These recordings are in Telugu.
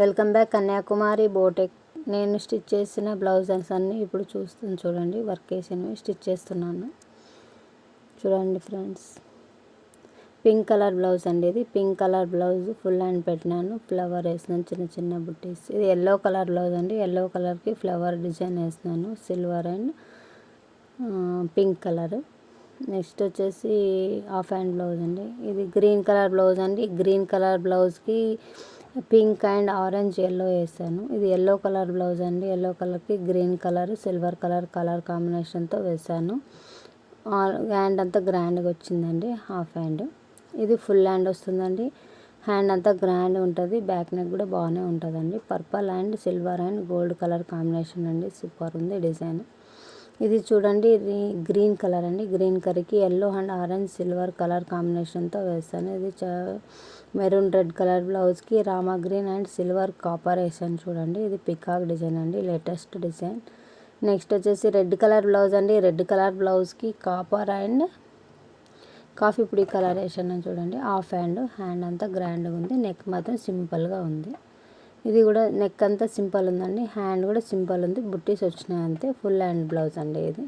Welcome back Kanyakumari బోటెక్. నేను స్టిచ్ చేసిన బ్లౌజెస్ అన్నీ ఇప్పుడు చూడండి. వర్క్ వేసినవి స్టిచ్ చేస్తున్నాను చూడండి ఫ్రెండ్స్. పింక్ కలర్ బ్లౌజ్ అండి ఇది. Pink colour blouse full hand పెట్టినాను, ఫ్లవర్ వేసినాను, చిన్న చిన్న బుట్టీస్. ఇది ఎల్లో కలర్ బ్లౌజ్ అండి. ఎల్లో కలర్కి ఫ్లవర్ డిజైన్ వేసినాను, silver and pink colour. Next వచ్చేసి హాఫ్ హ్యాండ్ బ్లౌజ్ అండి. ఇది గ్రీన్ కలర్ బ్లౌజ్ అండి. గ్రీన్ కలర్ బ్లౌజ్కి పింక్ అండ్ ఆరెంజ్ ఎల్లో వేసాను. ఇది ఎల్లో కలర్ బ్లౌజ్ అండి. ఎల్లో కలర్కి గ్రీన్ కలర్, సిల్వర్ కలర్ కాంబినేషన్తో వేసాను. హ్యాండ్ అంతా గ్రాండ్గా వచ్చిందండి. Half hand. ఇది ఫుల్ హ్యాండ్ వస్తుందండి. హ్యాండ్ అంతా గ్రాండ్ ఉంటుంది. బ్యాక్ నెక్ కూడా బాగానే ఉంటుందండి. Purple and silver and gold colour combination అండి. సూపర్ ఉంది డిజైన్. ఇది చూడండి గ్రీన్ కలర్ అండి. గ్రీన్ కలర్కి yellow and orange silver colour కాంబినేషన్తో వేస్తాను. ఇది మెరూన్ రెడ్ కలర్ బ్లౌజ్కి Rama green and silver copper వేసాను చూడండి. ఇది పికాక్ డిజైన్ అండి, లేటెస్ట్ డిజైన్. నెక్స్ట్ వచ్చేసి రెడ్ కలర్ బ్లౌజ్ అండి. రెడ్ కలర్ బ్లౌజ్కి కాపర్ అండ్ కాఫీ పొడి కలర్ వేసాను చూడండి. Half hand. హ్యాండ్ అంతా గ్రాండ్గా ఉంది. నెక్ మాత్రం సింపుల్గా ఉంది. ఇది కూడా నెక్ అంతా సింపుల్ ఉందండి. హ్యాండ్ కూడా సింపుల్ ఉంది. బుట్టీస్ వచ్చినాయి అంతే. ఫుల్ హ్యాండ్ బ్లౌజ్ అండి ఇది.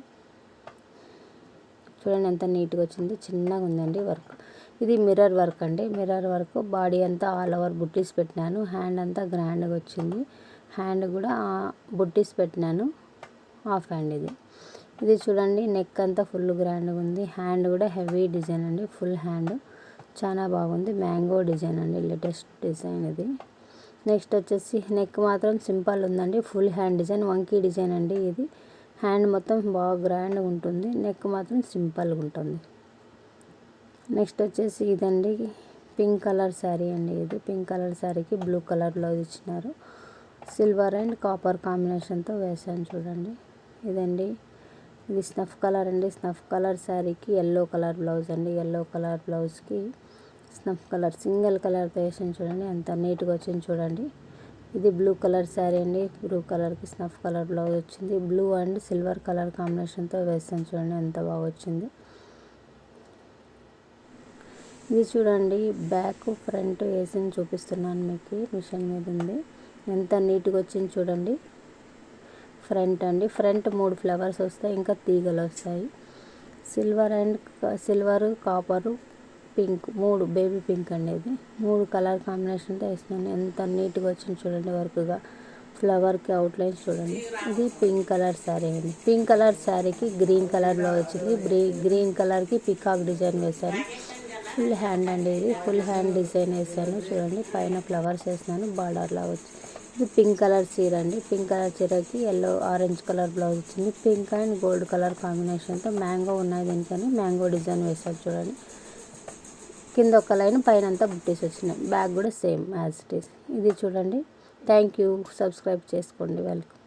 చూడండి ఎంత నీట్గా వచ్చింది. చిన్నగా ఉందండి వర్క్. ఇది మిర్రర్ వర్క్ అండి. మిర్రర్ వర్క్ బాడీ అంతా ఆల్ ఓవర్ బుట్టీస్ పెట్టినాను. హ్యాండ్ అంతా గ్రాండ్గా వచ్చింది. హ్యాండ్ కూడా బుట్టీస్ పెట్టినాను. హాఫ్ హ్యాండ్ ఇది. ఇది చూడండి నెక్ అంతా ఫుల్ గ్రాండ్గా ఉంది. హ్యాండ్ కూడా హెవీ డిజైన్ అండి. ఫుల్ హ్యాండ్ చాలా బాగుంది. మ్యాంగో డిజైన్ అండి, లేటెస్ట్ డిజైన్ ఇది. నెక్స్ట్ వచ్చేసి నెక్ మాత్రం సింపుల్ ఉందండి. ఫుల్ హ్యాండ్ డిజైన్, వంకీ డిజైన్ అండి ఇది. హ్యాండ్ మొత్తం బాగా గ్రాండ్గా ఉంటుంది. నెక్ మాత్రం సింపుల్గా ఉంటుంది. నెక్స్ట్ వచ్చేసి ఇదండి పింక్ కలర్ శారీ అండి. ఇది పింక్ కలర్ శారీకి బ్లూ కలర్ బ్లౌజ్ ఇచ్చినారు. సిల్వర్ అండ్ కాపర్ కాంబినేషన్తో వేసాను చూడండి. ఇదండి ఇది స్నఫ్ కలర్ అండి. స్నఫ్ కలర్ శారీకి ఎల్లో కలర్ బ్లౌజ్ అండి. ఎల్లో కలర్ బ్లౌజ్కి స్నఫ్ కలర్ సింగిల్ కలర్తో వేసాను చూడండి. ఎంత నీట్గా వచ్చింది చూడండి. ఇది బ్లూ కలర్ శారీ అండి. బ్లూ కలర్కి స్నఫ్ కలర్ బ్లౌజ్ వచ్చింది. బ్లూ అండ్ సిల్వర్ కలర్ కాంబినేషన్తో వేసాను చూడండి. ఎంత బాగా వచ్చింది. ఇది చూడండి బ్యాక్ ఫ్రంట్ వేసి చూపిస్తున్నాను మీకు. మిషన్ మీద ఉంది. ఎంత నీట్గా వచ్చింది చూడండి. ఫ్రంట్ అండి. ఫ్రంట్ 3 ఫ్లవర్స్ వస్తాయి, ఇంకా తీగలు వస్తాయి. సిల్వర్ కాపరు పింక్ 3 బేబీ పింక్ అండి. ఇది 3 కలర్ కాంబినేషన్తో వేసినాను. ఎంత నీట్గా వచ్చింది చూడండి వర్క్గా. ఫ్లవర్కి అవుట్లైన్ చూడండి. ఇది పింక్ కలర్ శారీ అండి. పింక్ కలర్ శారీకి గ్రీన్ కలర్లో వచ్చింది. గ్రీన్ కలర్కి పికాక్ డిజైన్ వేశాను. ఫుల్ హ్యాండ్ అండి. ఇది ఫుల్ హ్యాండ్ డిజైన్ వేసాను చూడండి. పైన ఫ్లవర్స్ వేసినాను, బార్డర్లా వచ్చింది. ఇది పింక్ కలర్ చీర అండి. పింక్ కలర్ చీరకి ఎల్లో ఆరెంజ్ కలర్ బ్లౌజ్ వచ్చింది. పింక్ అండ్ గోల్డ్ కలర్ కాంబినేషన్తో మ్యాంగో ఉన్నాయి. దీనికని మ్యాంగో డిజైన్ వేసారు చూడండి. కింద ఒక లైన్, పైన అంతా బుట్టీస్ వచ్చినాయి. బ్యాక్ కూడా సేమ్ యాజ్ ఇట్ ఈస్. ఇది చూడండి. Thank you. సబ్స్క్రైబ్ చేసుకోండి. వెల్కమ్.